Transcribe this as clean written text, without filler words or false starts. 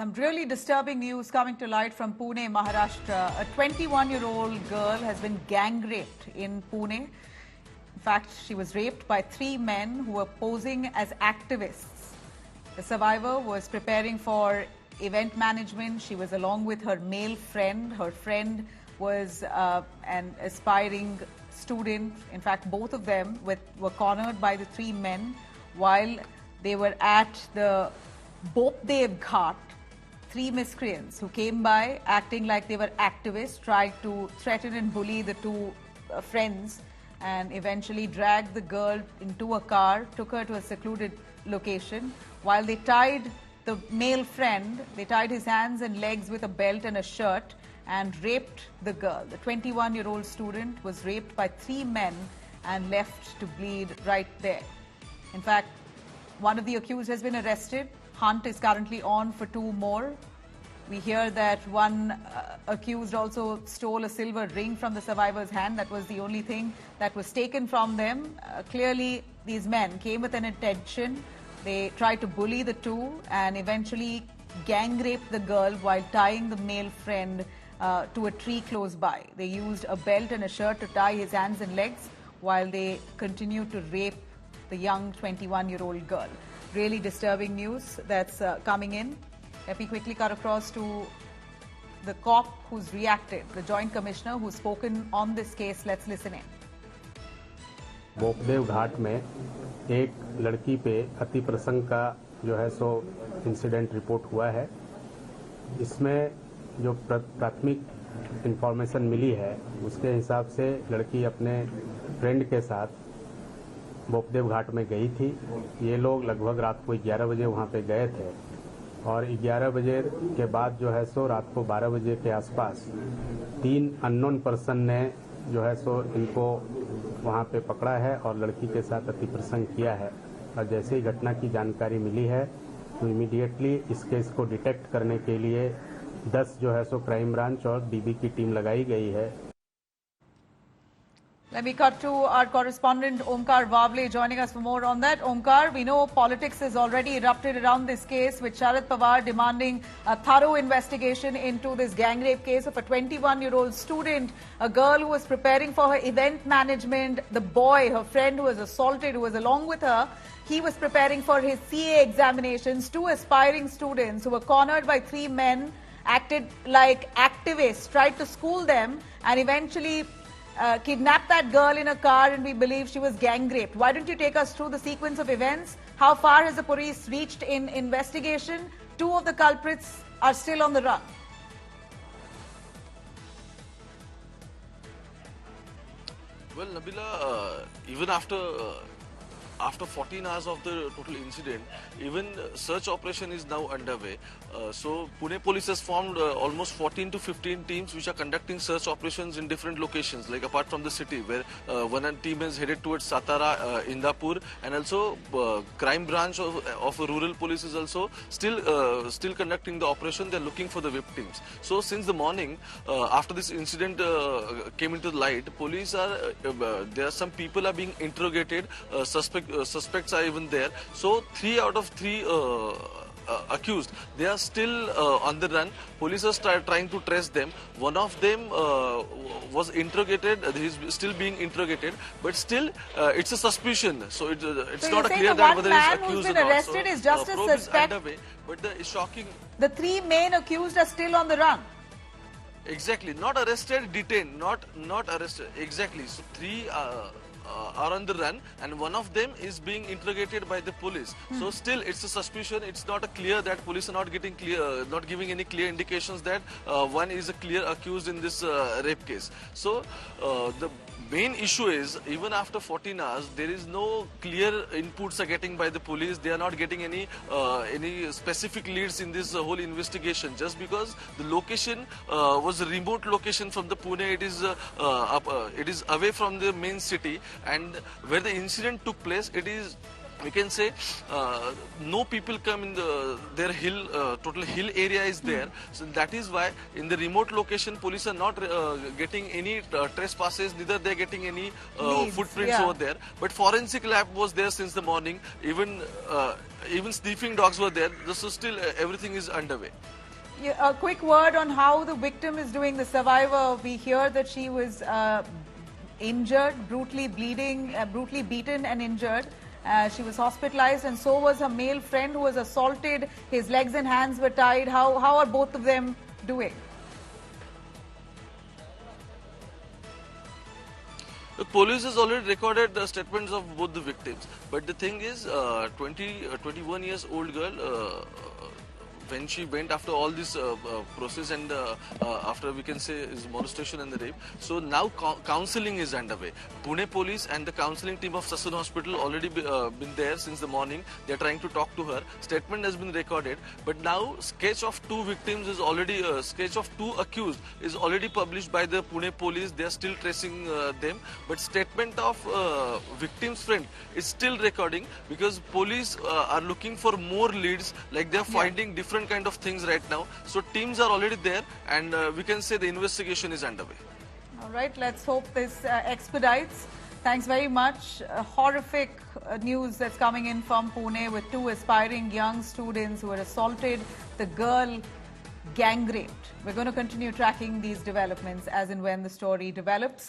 Some really disturbing news coming to light from Pune, Maharashtra. A 21-year-old girl has been gang raped in Pune. In fact, she was raped by 3 men who were posing as activists. The survivor was preparing for event management. She was along with her male friend. Her friend was an aspiring student. In fact, both of them were cornered by the 3 men while they were at the Bopdev Ghat. 3 miscreants who came by acting like they were activists tried to threaten and bully the 2 friends and eventually dragged the girl into a car, took her to a secluded location. While they tied the male friend, they tied his hands and legs with a belt and a shirt and raped the girl. The 21-year-old student was raped by 3 men and left to bleed right there. In fact, one of the accused has been arrested. Hunt is currently on for 2 more. We hear that one accused also stole a silver ring from the survivor's hand. That was the only thing that was taken from them. Clearly, these men came with an intention. They tried to bully the 2 and eventually gang raped the girl while tying the male friend to a tree close by. They used a belt and a shirt to tie his hands and legs while they continued to rape the young 21-year-old girl. Really disturbing news that's coming in. Let me quickly cut across to the cop who's reacted, the Joint Commissioner who's spoken on this case. Let's listen in. Bopdev घाट में एक लड़की पे अति प्रसंग का जो है सो incident report हुआ है। इसमें जो प्राथमिक इंफॉर्मेशन मिली है उसके हिसाब से लड़की अपने फ्रेंड के साथ बोपदेव घाट में गई थी। ये लोग लगभग रात को 11 बजे वहाँ पे गए थे और 11 बजे के बाद जो है सो रात को 12 बजे के आसपास 3 अननोन पर्सन ने जो है सो इनको वहाँ पे पकड़ा है और लड़की के साथ अति प्रसंग किया है। और जैसे ही घटना की जानकारी मिली है तो इमीडिएटली इस केस को डिटेक्ट करने के लिए 10 जो है सो क्राइम ब्रांच और डीबी की टीम लगाई गई है। Let me cut to our correspondent Omkar Vavle joining us for more on that. Omkar, we know politics has already erupted around this case with Sharad Pawar demanding a thorough investigation into this gang rape case of a 21-year-old student, a girl who was preparing for her event management, the boy, her friend who was assaulted, who was along with her. He was preparing for his CA examinations. 2 aspiring students who were cornered by 3 men, acted like activists, tried to school them and eventually kidnapped that girl in a car, and we believe she was gang raped. Why don't you take us through the sequence of events? How far has the police reached in investigation? 2 of the culprits are still on the run. Well, Nabila, even after 14 hours of the total incident, even search operation is now underway. So Pune police has formed almost 14 to 15 teams which are conducting search operations in different locations, like apart from the city, where one team is headed towards Satara, Indapur, and also crime branch of rural police is also still conducting the operation. They're looking for the victims. So since the morning, after this incident came into the light, police are there are some people are being interrogated. Suspects are even there. So 3 out of 3 accused, they are still on the run. Police are trying to trace them. One of them was interrogated. He's still being interrogated, but still it's a suspicion. So it's not clear that whether he's accused or not. The one man who's been arrested is just a suspect. Underway, but the shocking. The 3 main accused are still on the run. Exactly, not arrested, detained, not arrested. Exactly. So 3 are on the run, and one of them is being interrogated by the police. So still it's a suspicion. It's not clear that police are not giving any clear indications that one is a clear accused in this rape case. So the main issue is, even after 14 hours, there is no clear inputs are getting by the police. They are not getting any specific leads in this whole investigation. Just because the location was a remote location from the Pune, it is away from the main city, and where the incident took place, it is we can say no people come in their hill, total hill area is there. So that is why in the remote location, police are not getting any trespasses, neither they are getting any Leads, footprints yeah. over there. But forensic lab was there since the morning. Even sniffing dogs were there. So still everything is underway. Yeah, a quick word on how the victim is doing, the survivor. We hear that she was injured, brutally bleeding, brutally beaten and injured. She was hospitalized, and so was her male friend who was assaulted. His legs and hands were tied. How are both of them doing? The police has already recorded the statements of both the victims. But the thing is, 21 years old girl, when she went after all this process and after we can say is molestation and the rape, so now counseling is underway. Pune police and the counseling team of Sassoon Hospital already been there since the morning. They are trying to talk to her. Statement has been recorded, but now sketch of two victims is already sketch of two accused is already published by the Pune police. They are still tracing them, but statement of victim's friend is still recording because police are looking for more leads. Like they are finding different kind of things right now. So teams are already there, and we can say the investigation is underway. All right, let's hope this expedites. Thanks very much. Horrific news that's coming in from Pune with two aspiring young students who were assaulted, the girl gang raped. We're going to continue tracking these developments as and when the story develops.